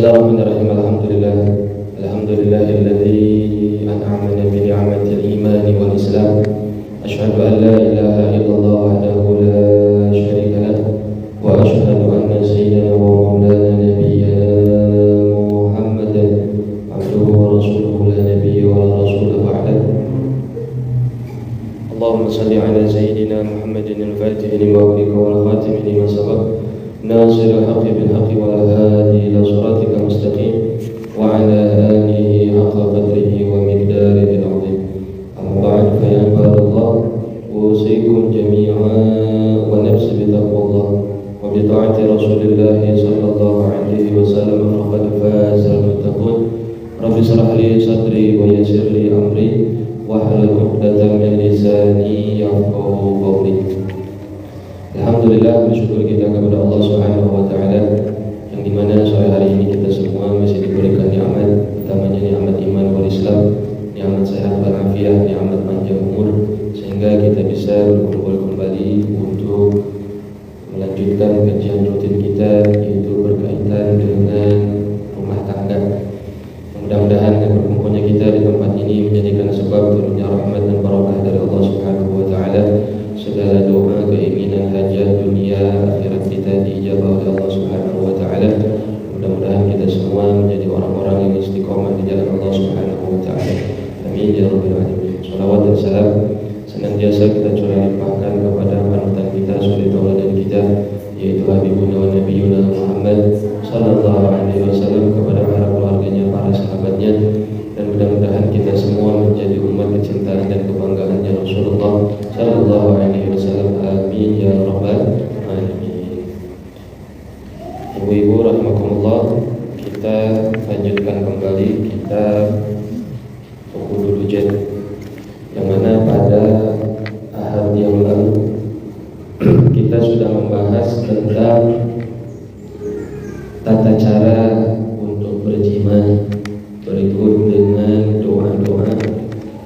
Bismillahirrahmanirrahim. Alhamdulillahilladzi an'amana bi ni'matil iman wal islam. Asyhadu an la ilaha illallah wahdahu la syarika lah wa asyhadu anna sayyidana wa maulana nabiyyana Muhammadan abduhu wa rasuluhu la nabiyya wa la rasula ba'dah. Allahumma shalli ala sayyidina Muhammadin al-fatih lima ughliqa wal khatim lima sabaq ناصر الحق بالحق والهادي إلى صراطك المستقيم وعلى آله حق قدره ومقداره العظيم. أما بعد فيا عباد الله أوصيكم جميعا ونفسي بتقوى الله وبطاعة رسول الله صلى الله عليه وسلم فقد فاز المتقون. رب اشرح لي صدري ويسر لي أمري واحلل عقدة من لساني يفقهوا قولي. Alhamdulillah, bersyukur kita kepada Allah Subhanahu wa taala yang dimana sore hari ini kita semua masih diberikan nikmat, utamanya nikmat iman wal Islam, nikmat sehat walafiat, nikmat panjang umur, sehingga kita bisa berkumpul kembali untuk melanjutkan kajian rutin kita, yaitu berkaitan dengan rumah tangga. Mudah-mudahan berkumpulnya kita di tempat ini menjadikan sebab turunnya rahmat dan barakah dari Allah Subhanahu wa taala. Segala doa, keinginan, hajat dunia akhirat kita diijabah oleh Allah Subhanahu wa taala. Mudah-mudahan kita semua menjadi orang-orang yang istiqomah di jalan Allah Subhanahu wa taala. Amin ya rabbal alamin. Shalawat dan salam senantiasa kita curah limpahkan kepada panutan kita, suri tauladan kita, yaitu Habibuna wa Nabiyuna Muhammad sallallahu alaihi wasallam, kepada para keluarganya, para sahabatnya, dan mudah-mudahan kita semua menjadi umat kecintaan dan kebanggaannya Rasulullah sallallahu alaihi wasallam. Amin ya rabbal alamin. Ibu-ibu rahimakumullah, kita lanjutkan kembali kitab Uqudul Hujjah, yang mana pada ahad yang lalu kita sudah membahas tentang tata cara untuk berjima, berikut dengan doa-doa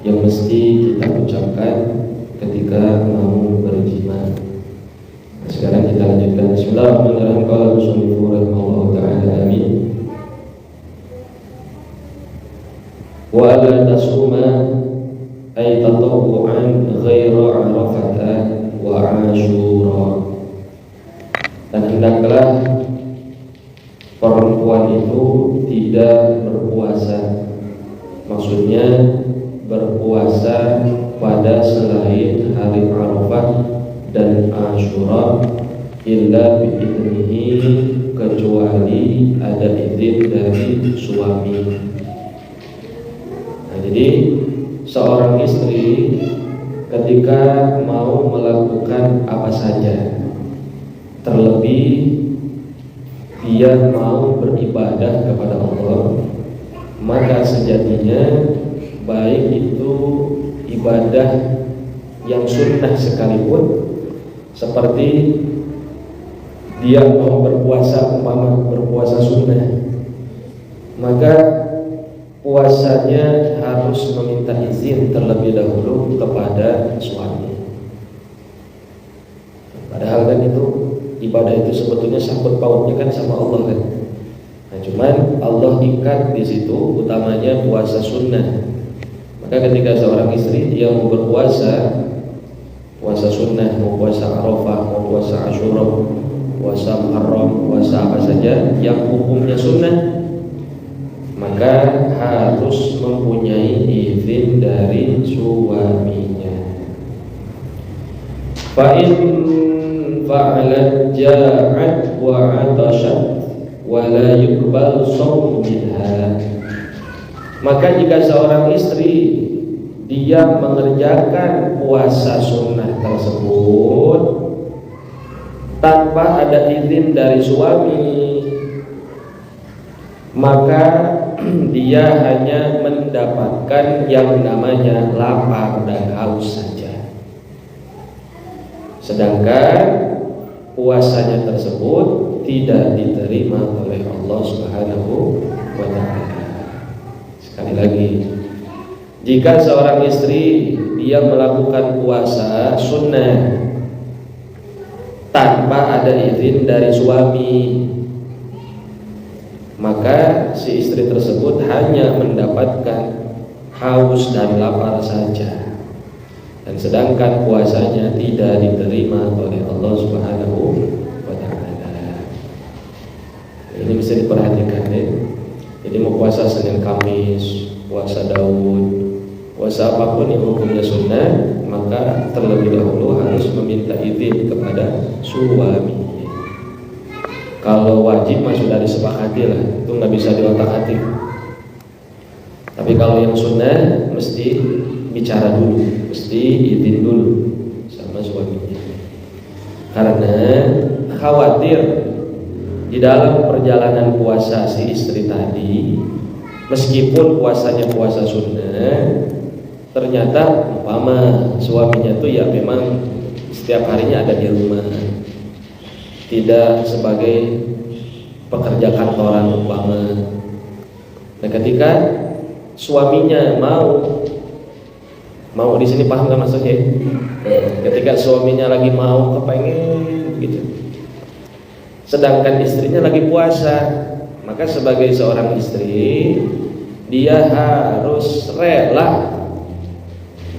yang mesti kita ucapkan ketika mau berjima. Sekarang kita lanjutkan. Bismillahirrahmanirrahim. Qala musannif rahimahullahu ta'ala. Amin. Wa la tasuma ay tatawwu'an ghaira arafata wa asyura. Dan hendaklah perempuan itu tidak berpuasa, maksudnya berpuasa pada selain hari Arafah dan Asyura, illa bi'idnihi, kecuali ada izin dari suami. Nah, jadi seorang istri ketika mau melakukan apa saja, terlebih dia mau beribadah kepada Allah, maka sejatinya baik itu ibadah yang sunnah sekalipun, seperti dia mau berpuasa, umpama berpuasa sunnah, maka puasanya harus meminta izin terlebih dahulu kepada suami. Padahal kan itu ibadah itu sebetulnya sangkut pautnya kan sama Allah kan. Nah, cuman Allah ikat di situ utamanya puasa sunnah. Maka ketika seorang istri dia mau berpuasa, puasa sunnah, mau puasa Arafah, mau puasa Asyura, puasa Muharram, puasa apa saja yang hukumnya sunnah, maka harus mempunyai izin dari suaminya. Fa'in fa'alat ja'at wa 'atashat wa la yuqbal shaum minha. Maka jika seorang istri dia mengerjakan puasa sunnah tersebut tanpa ada izin dari suami, maka dia hanya mendapatkan yang namanya lapar dan haus saja. Sedangkan puasanya tersebut tidak diterima oleh Allah Subhanahu wa ta'ala. Sekali lagi, jika seorang istri dia melakukan puasa sunnah tanpa ada izin dari suami, maka si istri tersebut hanya mendapatkan haus dan lapar saja, dan sedangkan puasanya tidak diterima oleh Allah Subhanahu wa Ta'ala. Ini bisa diperhatikan ya. Jadi mau puasa Senin Kamis, puasa Daud, puasa apapun yang hukumnya sunnah, maka terlebih dahulu harus meminta izin kepada suami. Kalau wajib mah sudah disepakati lah, itu nggak bisa diotak-atik. Tapi kalau yang sunnah mesti bicara dulu, mesti izin dulu sama suaminya. Karena khawatir di dalam perjalanan puasa si istri tadi, meskipun puasanya puasa sunnah, ternyata umpama suaminya tuh ya memang setiap harinya ada di rumah, tidak sebagai pekerja kantoran umpama. Nah, ketika suaminya mau di sini paham nggak maksudnya? Ketika suaminya lagi mau kepengen gitu, sedangkan istrinya lagi puasa, maka sebagai seorang istri dia harus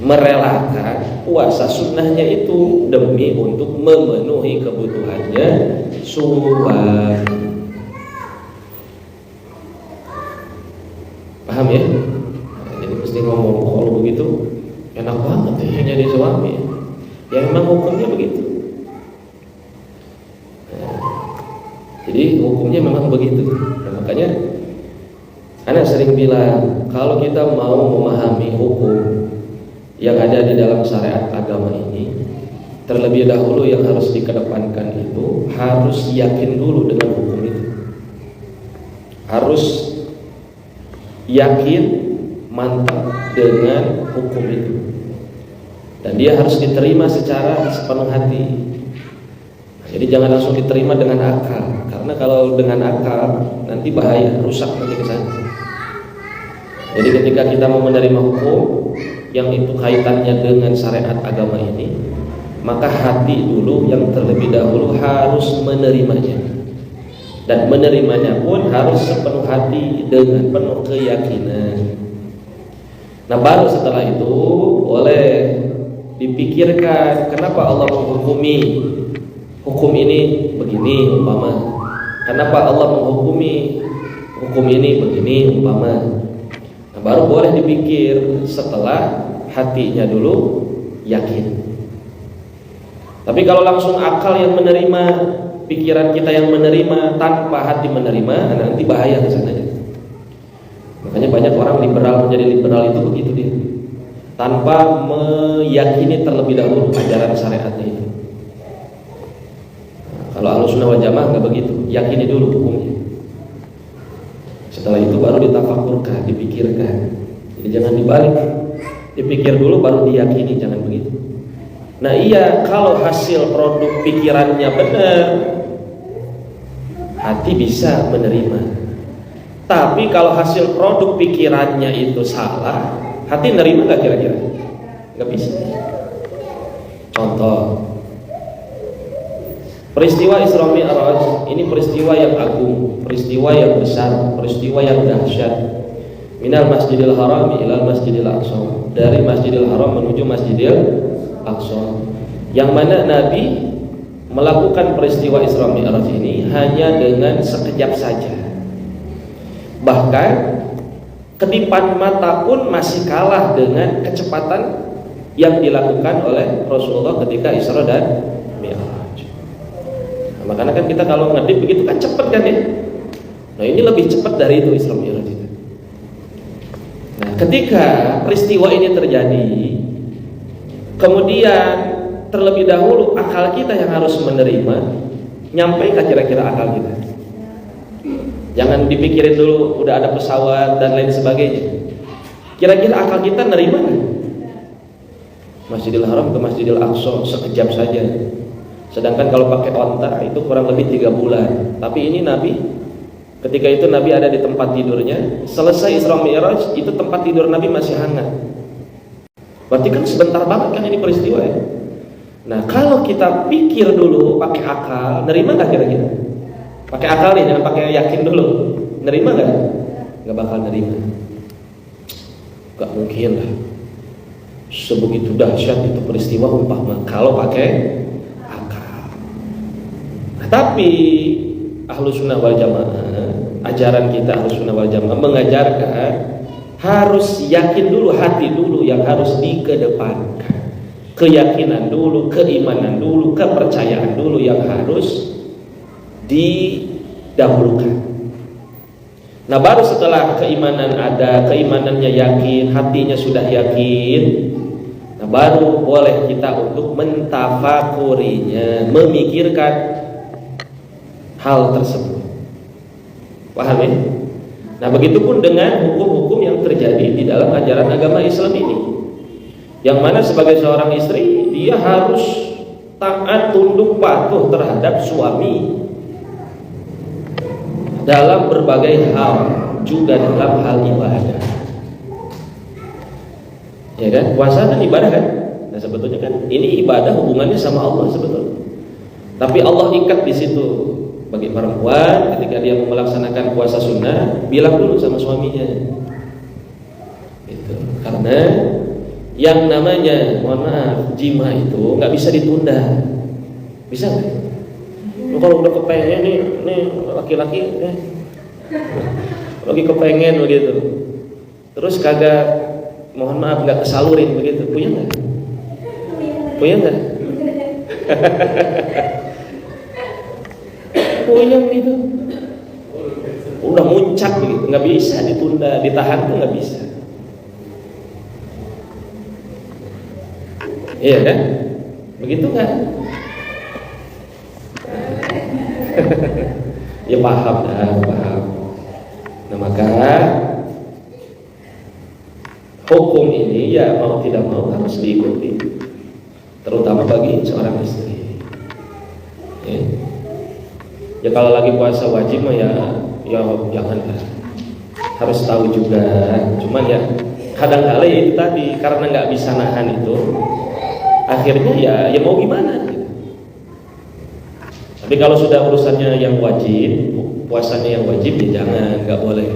merelakan puasa sunnahnya itu demi untuk memenuhi kebutuhannya suami. Paham ya? Jadi mesti ngomong kalau begitu enak banget ya jadi suami. Ya memang hukumnya begitu. Jadi hukumnya memang begitu. Nah, makanya anak sering bilang kalau kita mau memahami hukum yang ada di dalam syariat agama ini, terlebih dahulu yang harus dikedepankan itu harus yakin dulu dengan hukum itu. Harus yakin mantap dengan hukum itu, dan dia harus diterima secara sepenuh hati. Jadi jangan langsung diterima dengan akal, karena kalau dengan akal nanti bahaya, rusak nanti ke sana. Jadi ketika kita mau menerima hukum yang itu kaitannya dengan syariat agama ini, maka hati dulu yang terlebih dahulu harus menerimanya, dan menerimanya pun harus sepenuh hati dengan penuh keyakinan. Nah, baru setelah itu boleh dipikirkan kenapa Allah menghukumi hukum ini begini umpama, kenapa Allah menghukumi hukum ini begini umpama. Nah, baru boleh dipikir setelah hatinya dulu yakin. Tapi kalau langsung akal yang menerima, pikiran kita yang menerima tanpa hati menerima, nanti bahaya ke sana. Makanya banyak orang liberal menjadi liberal itu begitu dia, tanpa meyakini terlebih dahulu ajaran syariatnya itu. Kalau Ahlussunnah wal Jamaah nggak begitu, yakini dulu hukumnya. Setelah itu baru ditafakurkan, dipikirkan. Jadi jangan dibalik, dipikir dulu baru diyakini, jangan begitu. Nah iya, kalau hasil produk pikirannya benar, hati bisa menerima. Tapi kalau hasil produk pikirannya itu salah, hati nerima nggak kira-kira? Nggak bisa. Contoh, peristiwa Isra Mi'raj ini peristiwa yang agung, peristiwa yang besar, peristiwa yang dahsyat. Minal Masjidil Haram ilal Masjidil Aqsa, dari Masjidil Haram menuju Masjidil Aqsa, yang mana Nabi melakukan peristiwa Isra Mi'raj ini hanya dengan sekejap saja. Bahkan kedipan mata pun masih kalah dengan kecepatan yang dilakukan oleh Rasulullah ketika Isra dan Mi'raj. Nah, makanya kan kita kalau ngedip begitu kan cepat kan ya. Nah ini lebih cepat dari itu Isra Mi'raj itu. Nah ketika peristiwa ini terjadi, kemudian terlebih dahulu akal kita yang harus menerima, nyampe nggak kira-kira akal kita? Jangan dipikirin dulu udah ada pesawat dan lain sebagainya. Kira-kira akal kita nerima nggak? Masjidil Haram ke Masjidil Aqsa sekejap saja. Sedangkan kalau pakai onta itu kurang lebih 3 bulan. Tapi ini Nabi, ketika itu Nabi ada di tempat tidurnya. Selesai Isra Mi'raj itu tempat tidur Nabi masih hangat. Berarti kan sebentar banget kan ini peristiwa ya. Nah kalau kita pikir dulu pakai akal, nerima nggak kira-kira? Pakai akal nih, jangan pakai yakin dulu. nerima nggak? Nggak bakal nerima. Nggak mungkin lah. Sebegitu dahsyat itu peristiwa umpama kalau pakai akal. Nah, tapi Ahlus Sunnah wal Jamaah, ajaran kita Ahlus Sunnah wal Jamaah mengajarkan harus yakin dulu, hati dulu yang harus dikedepankan. Keyakinan dulu, keimanan dulu, kepercayaan dulu yang harus didahulukan. Nah, baru setelah keimanan ada, keimanannya yakin, hatinya sudah yakin, nah baru boleh kita untuk mentafakurinya, memikirkan hal tersebut. Paham ya? Nah, begitupun dengan hukum-hukum yang terjadi di dalam ajaran agama Islam ini, yang mana sebagai seorang istri dia harus taat, tunduk, patuh terhadap suami dalam berbagai hal, juga dalam hal ibadah. Ya kan? Puasa kan ibadah kan? Nah, sebetulnya kan ini ibadah hubungannya sama Allah sebetulnya. Tapi Allah ikat di situ. Bagi perempuan ketika dia melaksanakan puasa sunnah, bilang dulu sama suaminya. Itu. Karena yang namanya, mohon maaf, jima itu nggak bisa ditunda. Bisa nggak? Kalau udah kepengen nih laki-laki lagi kepengen begitu, terus kagak, mohon maaf, nggak kesalurin begitu, punya nggak? Punya nggak? Punya gitu, udah muncak begitu, nggak bisa ditunda, ditahan tuh nggak bisa. Iya kan? Begitu kan? Ya paham dah, paham. Nah, maka hukum ini ya mau tidak mau harus diikuti, terutama bagi seorang istri. Ya kalau lagi puasa wajib mah ya jangan, harus tahu juga. Cuman ya kadang-kala ya itu tadi, karena nggak bisa nahan itu, akhirnya ya mau gimana? Tapi kalau sudah urusannya yang wajib, puasanya yang wajib, ya jangan, nggak boleh.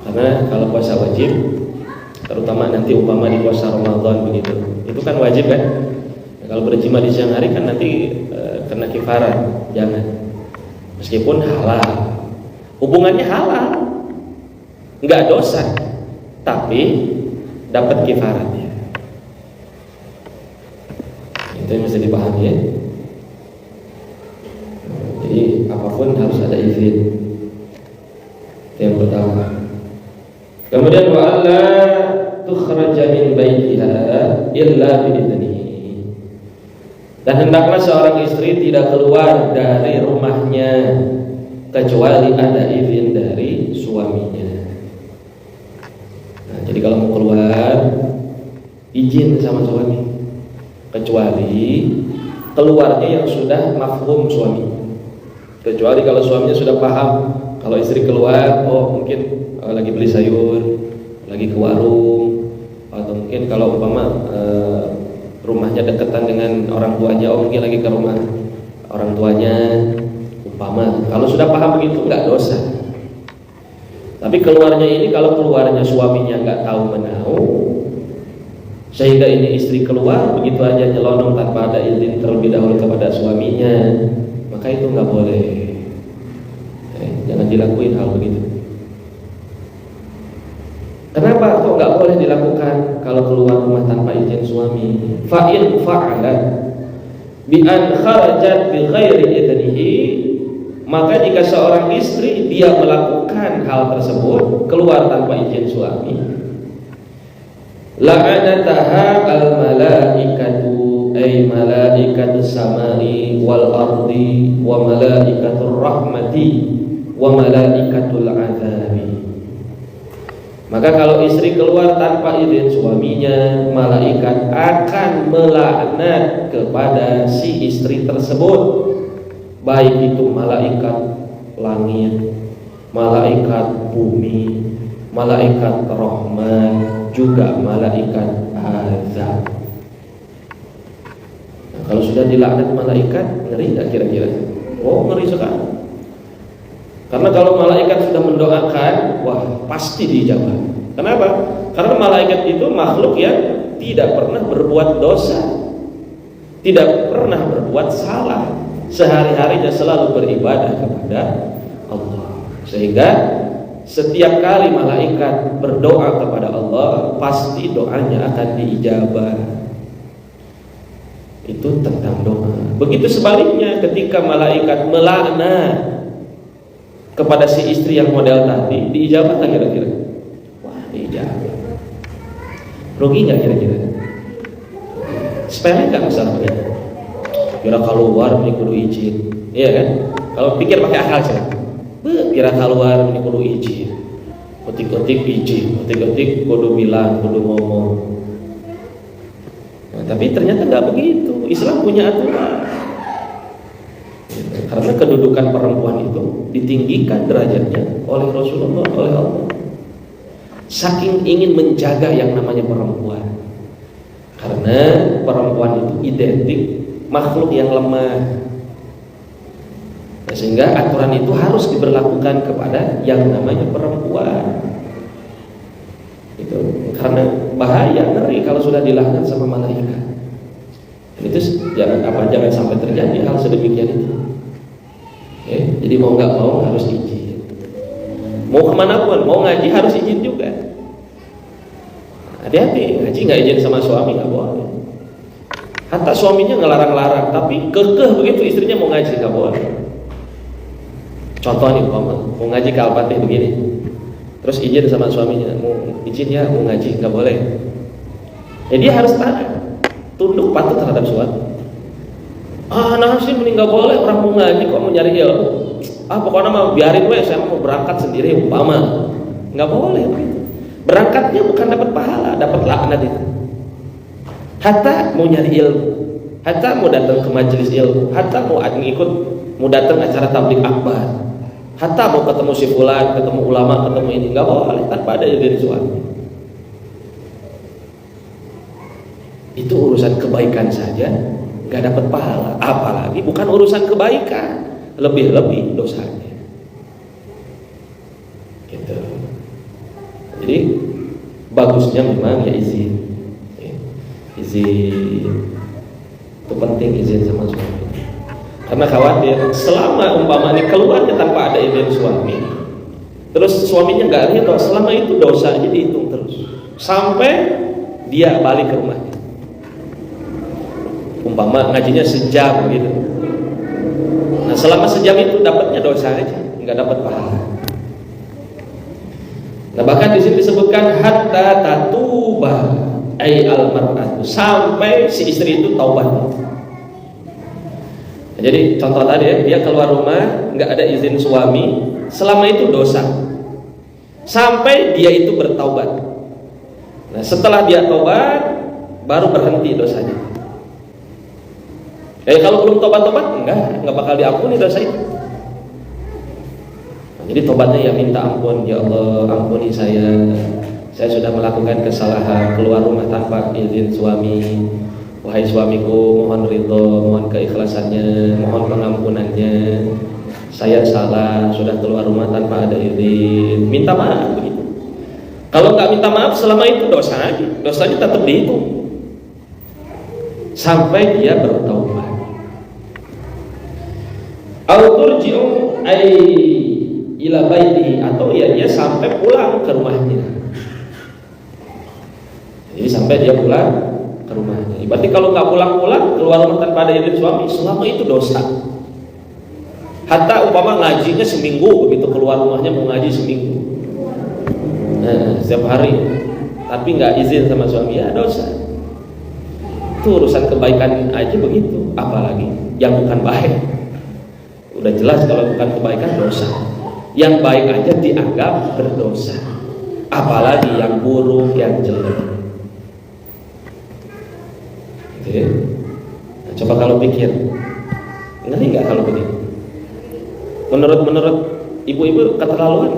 Karena kalau puasa wajib, terutama nanti umpama di puasa Ramadan begitu, itu kan wajib kan. Nah, kalau berjima di siang hari kan nanti kena kifarat, jangan. Meskipun halal, hubungannya halal, nggak dosa, tapi dapat kifaratnya. Itu yang mesti dipahami ya. Jadi apapun harus ada izin. Itu yang pertama. Kemudian wa alla tukhraja min baitiha illa bi'idnihi. Dan hendaklah seorang istri tidak keluar dari rumahnya kecuali ada izin dari suaminya. Nah, jadi kalau mau keluar izin sama suami. Kecuali keluarnya yang sudah mafhum suami. Kecuali kalau suaminya sudah paham, kalau istri keluar, oh mungkin lagi beli sayur, lagi ke warung, atau mungkin kalau umpama rumahnya dekatan dengan orang tuanya, oh mungkin lagi ke rumah orang tuanya, umpama. Kalau sudah paham begitu nggak dosa. Tapi keluarnya ini, kalau keluarnya suaminya nggak tahu menahu, sehingga ini istri keluar begitu aja nyelonong tanpa ada izin terlebih dahulu kepada suaminya, maka itu nggak boleh. Jangan dilakuin hal begitu. Kenapa kok nggak boleh dilakukan kalau keluar rumah tanpa izin suami? Fa'in fa'alat bi an kharajat bi ghairi idnihi, maka jika seorang istri dia melakukan hal tersebut keluar tanpa izin suami, la'anataha al-malaikatu ay malaikatus samai wal ardi wa malaikatur rahmati wa malaikatul azabi. Maka kalau istri keluar tanpa izin suaminya, malaikat akan melaknat kepada si istri tersebut, baik itu malaikat langit, malaikat bumi, malaikat rahman, juga malaikat azab. Nah, kalau sudah dilaknat malaikat, ngeri nggak kira-kira? Oh, ngeri sekali. Karena kalau malaikat sudah mendoakan, wah pasti dijawab. Kenapa? Karena malaikat itu makhluk yang tidak pernah berbuat dosa, tidak pernah berbuat salah, sehari-harinya selalu beribadah kepada Allah. Sehingga setiap kali malaikat berdoa kepada Allah, pasti doanya akan diijabah. Itu tentang doa. Begitu sebaliknya ketika malaikat melaknat kepada si istri yang model tadi, diijabah tak kira-kira? Wah, diijabah. Rugi nggak kira-kira? Sepele nggak masalahnya? Kira keluar ini kudu izin, iya kan? Kalau pikir pakai akal saja. Kira keluar ini kudu izin, ketik-ketik izin, ketik-ketik kudu bilang, kudu ngomong. Nah, tapi ternyata nggak begitu. Islam punya aturan. Karena kedudukan perempuan itu ditinggikan derajatnya oleh Rasulullah, oleh Allah. Saking ingin menjaga yang namanya perempuan. Karena perempuan itu identik makhluk yang lemah. Nah, sehingga aturan itu harus diberlakukan kepada yang namanya perempuan. Itu karena bahaya, ngeri kalau sudah dilaknat sama malaikat. Itu jangan sampai terjadi hal sedemikian itu. Jadi mau nggak mau harus izin. Mau kemana pun, mau ngaji harus izin juga. Hati-hati, ngaji nggak izin sama suami nggak boleh. Hatta suaminya ngelarang-larang, tapi kekeh begitu istrinya mau ngaji nggak boleh. Contoh nih, mau ngaji ke Al-Fatih begini, terus izin sama suaminya, mau izin ya mau ngaji nggak boleh. Ya dia harus taat, tunduk patuh terhadap suami. Nah sih mending nggak boleh, orang mau ngaji kok mau nyari ilmu. Pokoknya mah biarin weh, saya mau berangkat sendiri umpama. Nggak boleh begitu. Berangkatnya bukan dapat pahala, dapat laknat itu. Hatta mau nyari ilmu, hatta mau datang ke majelis ilmu, hatta mau mau datang acara tabligh akbar, hatta mau ketemu si fulan, ketemu ulama, ketemu ini, nggak boleh tanpa ada izin suami. Itu urusan kebaikan saja nggak dapat pahala, apalagi bukan urusan kebaikan, lebih-lebih dosanya. Gitu. Jadi bagusnya memang ya izin itu penting, izin sama suami. Karena khawatir selama umpamanya keluarnya tanpa ada izin suami, terus suaminya nggak ridho, selama itu dosa aja dihitung terus sampai dia balik ke rumahnya. Umpama ngajinya sejam gitu. Nah selama sejam itu dapatnya dosa aja, nggak dapat pahala. Nah bahkan di sini disebutkan hatta tatuba ay al-mar'atu, sampai si istri itu taubat. Nah, jadi contoh tadi ya, dia keluar rumah nggak ada izin suami, selama itu dosa. Sampai dia itu bertaubat. Nah setelah dia taubat baru berhenti dosanya. Kalau belum tobat-tobat, enggak bakal diampuni dosa itu. Nah, jadi tobatnya ya minta ampun, ya Allah ampuni saya sudah melakukan kesalahan, keluar rumah tanpa izin suami. Wahai suamiku, mohon ridho, mohon keikhlasannya, mohon pengampunannya. Saya salah, sudah keluar rumah tanpa ada izin. Minta maaf begitu. Kalau nggak minta maaf, selama itu dosa aja, dosanya tetap dihitung sampai dia bertaubat. Al-turji'u ay ila baitihi, atau ya dia sampai pulang ke rumahnya. Jadi sampai dia pulang ke rumahnya. Berarti kalau nggak pulang-pulang, keluar rumah tanpa ada izin suami, selama itu dosa. Hatta umpama ngajinya seminggu, begitu keluar rumahnya mau ngaji seminggu, setiap hari, tapi nggak izin sama suami, ya dosa. Itu urusan kebaikan aja begitu, apalagi yang bukan baik. Udah jelas kalau bukan kebaikan dosa. Yang baik aja dianggap berdosa, apalagi yang buruk, yang jelek. Oke. Nah, coba kalau pikir, ngeri nggak kalau begitu? Menurut ibu-ibu keterlaluan?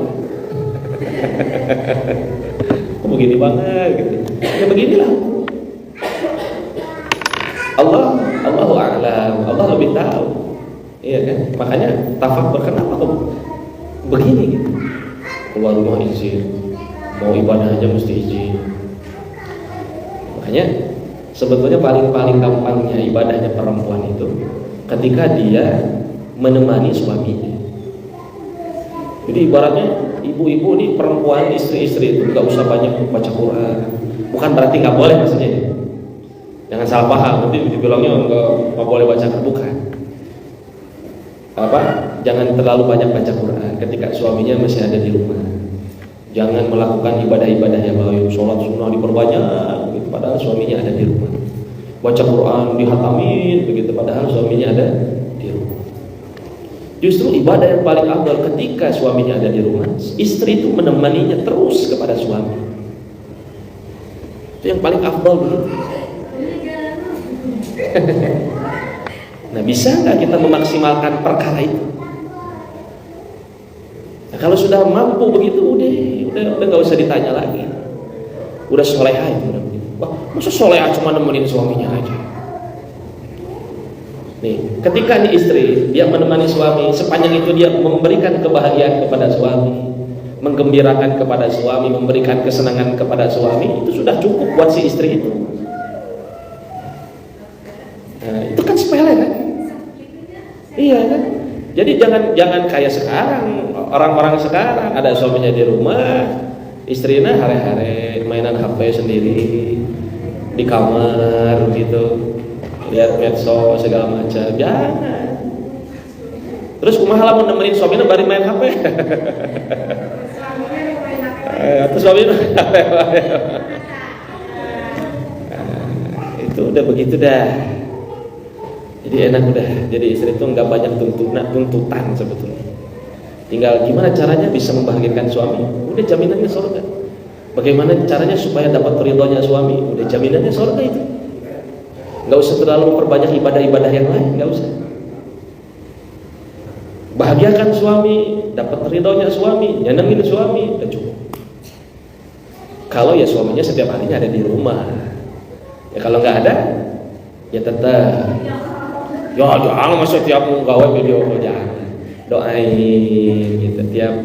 Kok begini banget gitu? Ya beginilah. Allahu a'lam, Allah lebih tahu. Iya kan? Makanya tafakur, kenapa kok begini gitu. Keluar rumah izin, mau ibadah aja mesti izin. Makanya sebetulnya paling gampangnya ibadahnya perempuan itu ketika dia menemani suaminya. Jadi ibaratnya ibu-ibu nih, perempuan istri-istri itu nggak usah banyak baca Quran. Bukan berarti nggak boleh maksudnya. Jangan salah paham, nanti dibilangnya nggak boleh baca Quran. Bukan. Jangan terlalu banyak baca Quran ketika suaminya masih ada di rumah. Jangan melakukan ibadah-ibadah yang lain, sholat sunnah diperbanyak begitu, padahal suaminya ada di rumah. Baca Quran dihatamin begitu, padahal suaminya ada di rumah. Justru ibadah yang paling afdal ketika suaminya ada di rumah, istri itu menemaninya terus kepada suami. Itu yang paling afdal begitu. Nah, bisa nggak kita memaksimalkan perkara itu? Nah, kalau sudah mampu begitu, udah nggak usah ditanya lagi. Udah solehah itu, udah begitu. Wah, masa solehah cuma nemenin suaminya aja? Nih, ketika nih istri dia menemani suami, sepanjang itu dia memberikan kebahagiaan kepada suami, menggembirakan kepada suami, memberikan kesenangan kepada suami, itu sudah cukup buat si istri itu. Nah, itu kan sepele kan? Iya kan? Jadi jangan kayak sekarang, orang-orang sekarang ada suaminya di rumah, istrinya hare-hare mainan HP sendiri di kamar gitu, lihat medsos segala macam. Jangan. Terus kumaha lamun nemenin suaminya bari main HP. Atau suaminya main HP. Itu udah begitu dah. Jadi enak udah. Jadi istri itu nggak banyak tuntutan sebetulnya. Tinggal gimana caranya bisa membahagiakan suami. Udah jaminannya surga. Bagaimana caranya supaya dapat ridhonya suami. Udah jaminannya surga itu. Nggak usah terlalu memperbanyak ibadah-ibadah yang lain. Nggak usah. Bahagiakan suami, dapat ridhonya suami, nyenengin suami, udah cukup. Kalau ya suaminya setiap harinya ada di rumah. Ya kalau nggak ada, ya tetap. Ya jangan masa tiap mau gawe video call, jangan. Doain gitu, tiap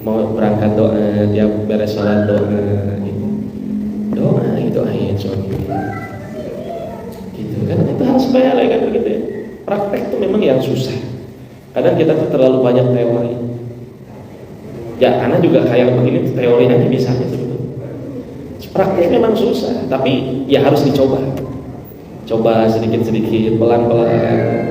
mau berangkat doa, tiap beres sholat doa gitu. Doain suami gitu kan, itu harus sepele kan begitu ya. Praktek tuh memang yang susah. Kadang kita tuh terlalu banyak teori. Ya anak juga kayak begini teori aja bisanya sebetulnya. Praktek memang susah, tapi ya harus dicoba. Coba sedikit-sedikit, pelan-pelan,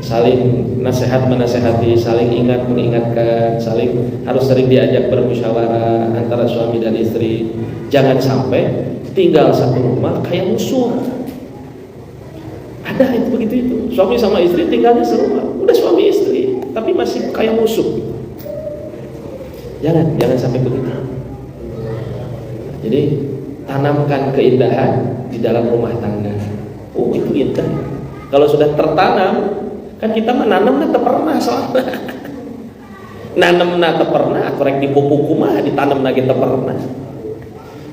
saling menasehati, saling mengingatkan, saling harus sering diajak bermusyawarah antara suami dan istri. Jangan sampai tinggal satu rumah kayak musuh. Ada itu begitu itu. Suami sama istri tinggalnya serumah, udah suami istri, tapi masih kayak musuh. Jangan sampai begitu. Jadi tanamkan keindahan di dalam rumah tangga. Oh itu indah. Kalau sudah tertanam, kan kita menanam nggak pernah soalnya. Nanam nggak pernah, korek dipupuk mah ditanam lagi pernah.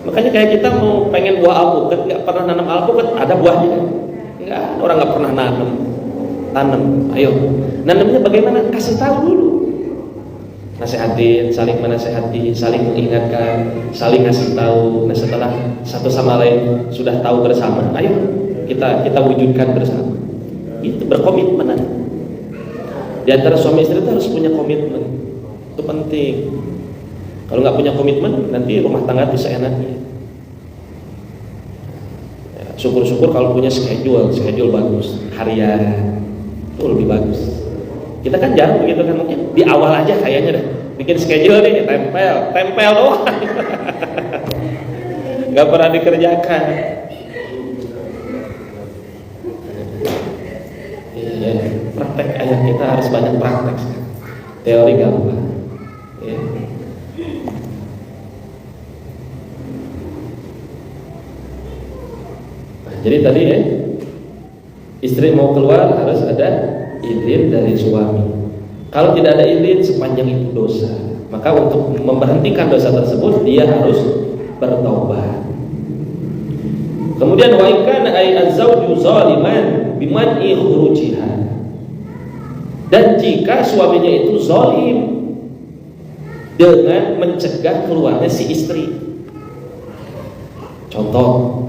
Makanya kayak kita mau pengen buah alpukat, nggak pernah nanam alpukat, ada buahnya kan? Nggak, orang nggak pernah tanam. Ayo, nanamnya bagaimana? Kasih tahu dulu. Nasehatin, saling menasehati, saling mengingatkan, saling ngasih tahu. Nah setelah satu sama lain sudah tahu bersama, ayo kita wujudkan bersama. Itu berkomitmen. Di antara suami istri itu harus punya komitmen. Itu penting. Kalau nggak punya komitmen, nanti rumah tangga bisa enaknya. Ya, syukur-syukur kalau punya schedule bagus, harian, itu lebih bagus. Kita kan jarang begitu kan, mungkin di awal aja kayaknya dah bikin schedule nih, tempel doang. Nggak pernah dikerjakan. Iya, praktek ayat kita harus banyak praktek. Teori gampang. Ya. Nah, jadi tadi ya, istri mau keluar harus ada izin dari suami. Kalau tidak ada izin, sepanjang itu dosa. Maka untuk memberhentikan dosa tersebut, dia harus bertaubat. Kemudian wa in kana ay az-zawju zaliman biman'i khurujiha. Dan jika suaminya itu zalim, dengan mencegah keluarnya si istri. Contoh,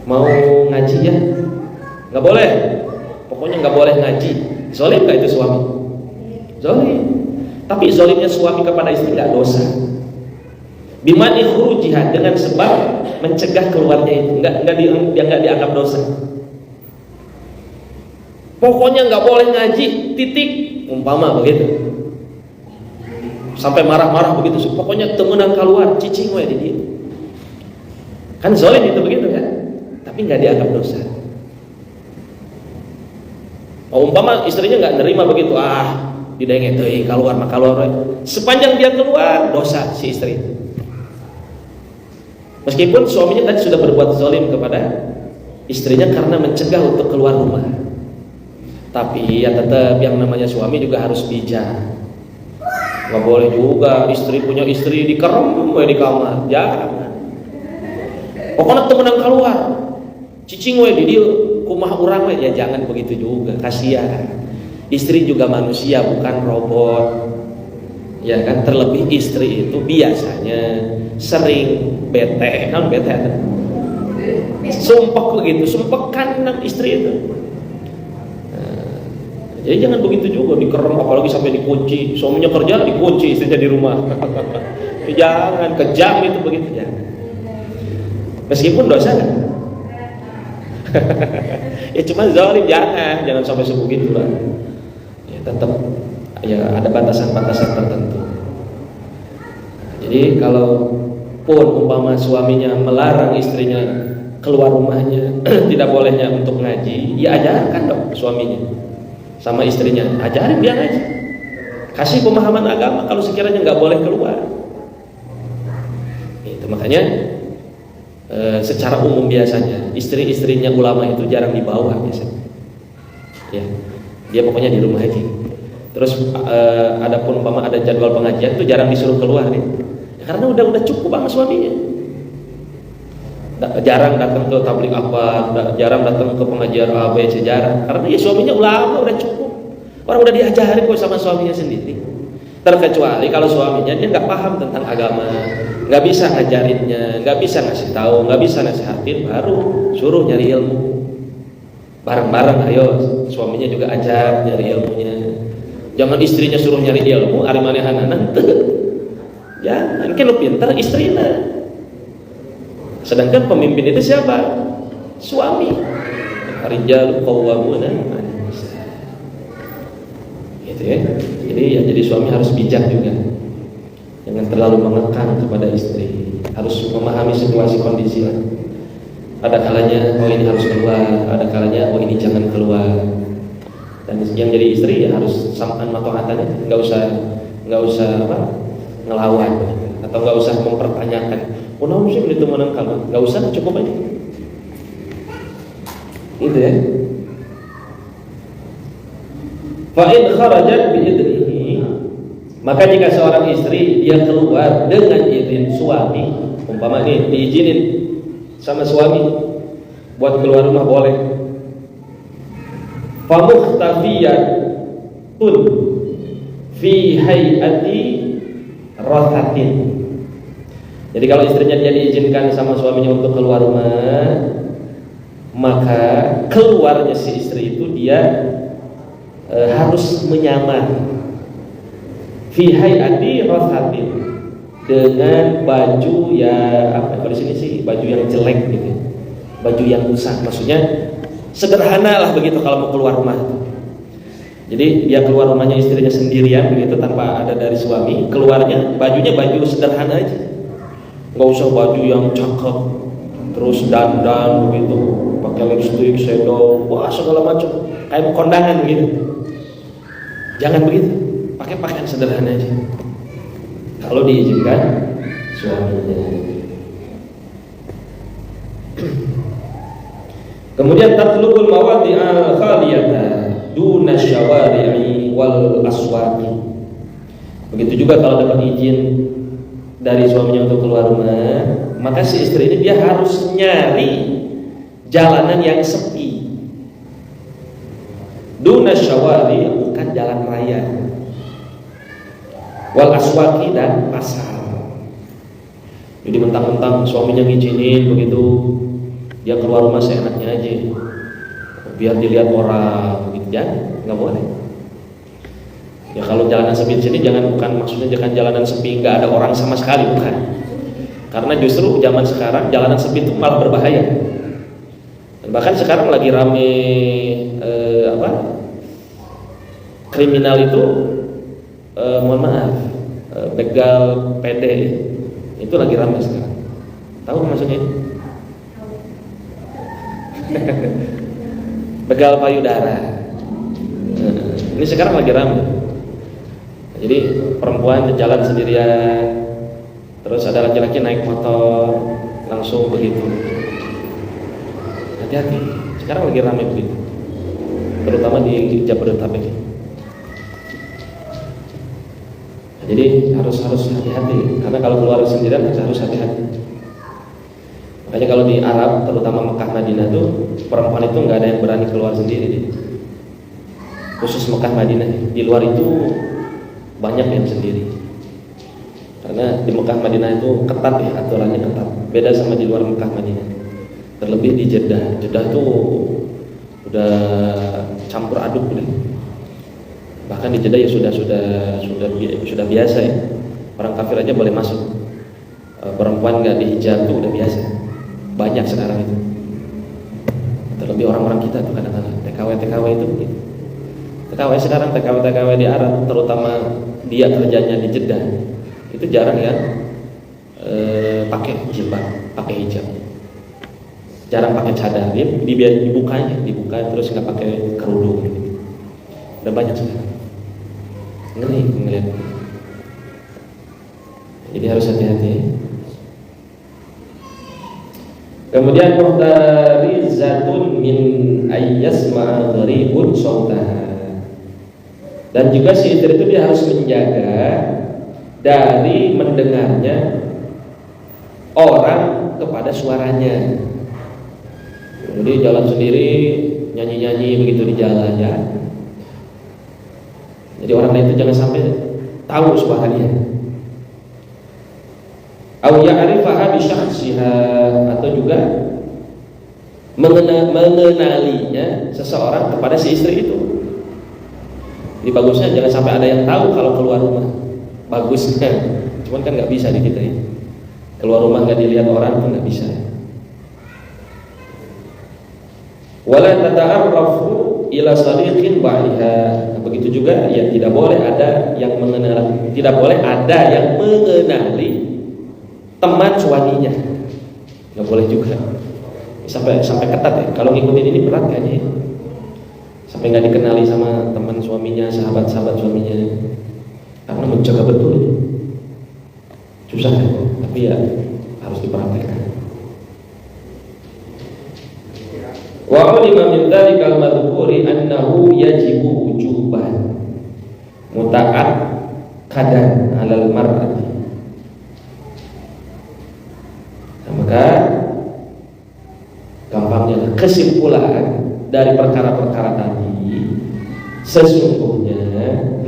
mau ngaji ya, nggak boleh, pokoknya nggak boleh ngaji. Zolim nggak itu suami? Zolim. Tapi zolimnya suami kepada istri nggak dosa. Bimani khurujiha, dengan sebab mencegah keluarnya itu nggak dianggap dosa. Pokoknya nggak boleh ngaji, titik, umpama begitu. Sampai marah-marah begitu, pokoknya temenan keluar, cicing we di dia. Kan zolim itu begitu kan? Tapi nggak dianggap dosa. Umpama istrinya nggak nerima begitu, didengin tuh, keluar mah keluar. Sepanjang dia keluar, dosa si istri. Meskipun suaminya tadi sudah berbuat zalim kepada istrinya karena mencegah untuk keluar rumah, tapi ya tetap yang namanya suami juga harus bijak. Nggak boleh juga istri punya istri dikerem di kamar, jangan. Pokoknya temenan keluar, cicing we di dia, kumah urang we, ya jangan begitu juga, kasihan. Istri juga manusia, bukan robot. Ya kan, terlebih istri itu biasanya sering bete, kan bete ada. Sumpek begitu, sumpekan istri itu. Jadi jangan begitu juga dikerem, apalagi sampai dikunci. Suaminya kerja dikunci, istrinya di rumah. Jangan, kejam itu begitu, jangan. Meskipun dosa kan? Ya cuma zalim, jangan sampai sebegitu lah. Ya tetap ya ada batasan-batasan tertentu. Jadi kalau pun umpama suaminya melarang istrinya keluar rumahnya, tidak bolehnya untuk ngaji, ya ajarkan dong suaminya sama istrinya, ajarin dia ngaji, kasih pemahaman agama kalau sekiranya nggak boleh keluar. Itu makanya secara umum biasanya istri-istrinya ulama itu jarang dibawa biasanya. Ya, dia pokoknya di rumah aja. Terus adapun umpama ada jadwal pengajian itu jarang disuruh keluar ya. Karena udah cukup sama suaminya. Jarang datang ke tabligh apa, jarang datang ke pengajian A, B, C, jarang. Karena ya suaminya ulama udah cukup. Orang udah diajarin kok sama suaminya sendiri. Terkecuali kalau suaminya dia nggak paham tentang agama, nggak bisa ngajarinnya, nggak bisa ngasih tahu, nggak bisa nasihatin, baru suruh nyari ilmu. Bareng-bareng, ayo suaminya juga ajar nyari ilmunya. Jangan istrinya suruh nyari ilmu, ari manehanana teu. Jangan, kan lu pintar istrinya. Sedangkan pemimpin itu siapa? Suami. Ar-rijalu qawwamuna 'alan nisa. Gitu ya. Jadi suami harus bijak juga. Jangan terlalu mengekang kepada istri. Harus memahami situasi kondisi lah. Ada kalanya ini harus keluar, ada kalanya ini jangan keluar. Dan yang jadi istri ya harus sam'an mato'atan, enggak usah ngelawan atau enggak usah mempertanyakan. Kenapa sih beli teman kalau nggak usah, cukup aja. Itu ya. Fa'in kharajat biidnihi, maka jika seorang istri dia keluar dengan izin suami, umpama nih diizinin sama suami buat keluar rumah boleh. Famuhtafiyatun fi hayati rathatin. Jadi kalau istrinya dia diizinkan sama suaminya untuk keluar rumah, maka keluarnya si istri itu dia harus menyamar fi hayati rathatin, dengan baju ya kalau di sini sih baju yang jelek gitu, baju yang usang, maksudnya sederhana lah begitu kalau mau keluar rumah. Jadi dia keluar rumahnya istrinya sendirian begitu tanpa ada dari suami, keluarnya bajunya baju sederhana aja. Nggak usah baju yang cakep, terus dandan begitu, pakai lipstick, shadow, wah segala macam, kayak kondangan gitu. Jangan begitu, pakai pakaian sederhana aja. Kalau diizinkan suaminya. Kemudian tatlubul mawadi'al khaliyata duna syawari'i wal aswaqi. Begitu juga kalau dapat izin dari suaminya untuk keluar rumah, maka si istri ini dia harus nyari jalanan yang sepi. Duna syawari, bukan jalan raya. wal aswaqi dan pasar. Jadi mentang-mentang suaminya ngizinin begitu, dia keluar rumah seenaknya aja, biar dilihat orang begitu, jangan, nggak boleh. Ya kalau jalanan sepi di sini bukan maksudnya jangan jalanan sepi nggak ada orang sama sekali, bukan. Karena justru zaman sekarang jalanan sepi itu malah berbahaya. Dan bahkan sekarang lagi rame kriminal itu, mohon maaf, begal PD itu lagi rame sekarang. Tahu maksudnya itu? Begal payudara. Ini sekarang lagi rame. Jadi perempuan jalan sendirian, terus ada laki-laki naik motor langsung begitu. Hati-hati, sekarang lagi ramai begitu, terutama di Jabodetabek. Jadi harus hati-hati, karena kalau keluar sendirian harus hati-hati. Makanya kalau di Arab, terutama Mekah Madinah tuh, perempuan itu nggak ada yang berani keluar sendiri. Khusus Mekah Madinah, di luar itu banyak yang sendiri. Karena di Mekah Madinah itu ketat ya, aturannya ketat. Beda sama di luar Mekah Madinah. Terlebih di Jeddah. Jeddah itu udah campur aduk deh. Bahkan di Jeddah ya sudah biasa ya. Orang kafir aja boleh masuk. Perempuan nggak dihijab itu udah biasa. Banyak sekarang itu. Terlebih orang-orang kita tuh kadang-kadang TKW itu begitu. TKW di Arab, terutama dia kerjanya di Jeddah, itu jarang ya pakai jilbab, pakai hijab, jarang pakai cadar, dia dibuka terus nggak pakai kerudung gitu. Udah banyak sekarang, ngeri ngeliat. Jadi harus hati-hati. Kemudian muhtarizatun min ayyasma gharibun sautaha. Dan juga si istri itu dia harus menjaga dari mendengarnya orang kepada suaranya. Jadi jalan sendiri nyanyi-nyanyi begitu di jalan ya. Jadi orang lain itu jangan sampai tahu suara dia. Au ya'rifaha bi syakhsiha, atau juga mengenalinya seseorang kepada si istri itu. Jadi bagusnya jangan sampai ada yang tahu kalau keluar rumah. Bagusnya, cuman kan nggak bisa di kita ini. Keluar rumah nggak dilihat orang itu nggak bisa. Wala tata'arrafu ila sadiqin ba'iha. Begitu juga ya tidak boleh ada yang mengenali teman suaminya. Nggak boleh juga. Sampai ketat ya. Kalau ngikutin ini berat kayaknya. Sampai nggak dikenali sama teman suaminya, sahabat-sahabat suaminya, karena menjaga betul itu susah ya, tapi ya harus diperhatikan. Wa ulima min dzalikal madhkuri annahu yajibu wujuban muta'akkadan 'alal mar'ati. Maka gampangnya kesimpulan dari perkara-perkara tadi, sesungguhnya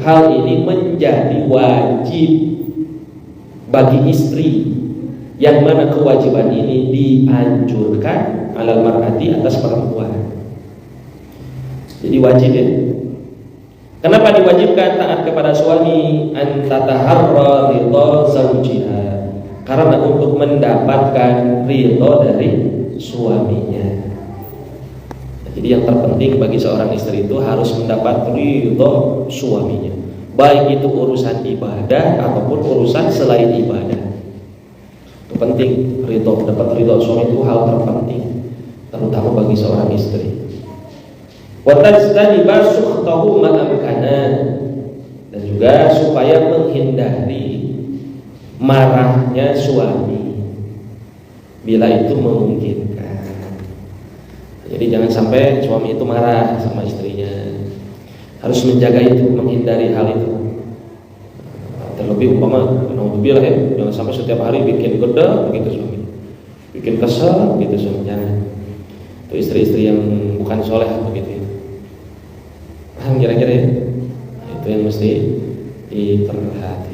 hal ini menjadi wajib bagi istri, yang mana kewajiban ini dianjurkan alal mar'ati, atas perempuan. Jadi wajib ya. Kenapa diwajibkan taat kepada suami? An tataharra ridha zawjiha, karena untuk mendapatkan ridha dari suaminya. Jadi yang terpenting bagi seorang istri itu harus mendapat ridho suaminya, baik itu urusan ibadah ataupun urusan selain ibadah. Itu penting, dapat ridho suami itu hal terpenting, terutama bagi seorang istri. Wa tajtaniba sukhtahu ma amkana, dan juga supaya menghindari marahnya suami bila itu memungkinkan. Jadi jangan sampai suami itu marah sama istrinya. Harus menjaga itu, menghindari hal itu. Terlebih umpama, naudzubillah ya, jangan sampai setiap hari bikin goda begitu suami, bikin kesel begitu suami. Jangan. Itu istri-istri yang bukan soleh begitu. Paham kira-kira ya? Itu yang mesti diperhatikan.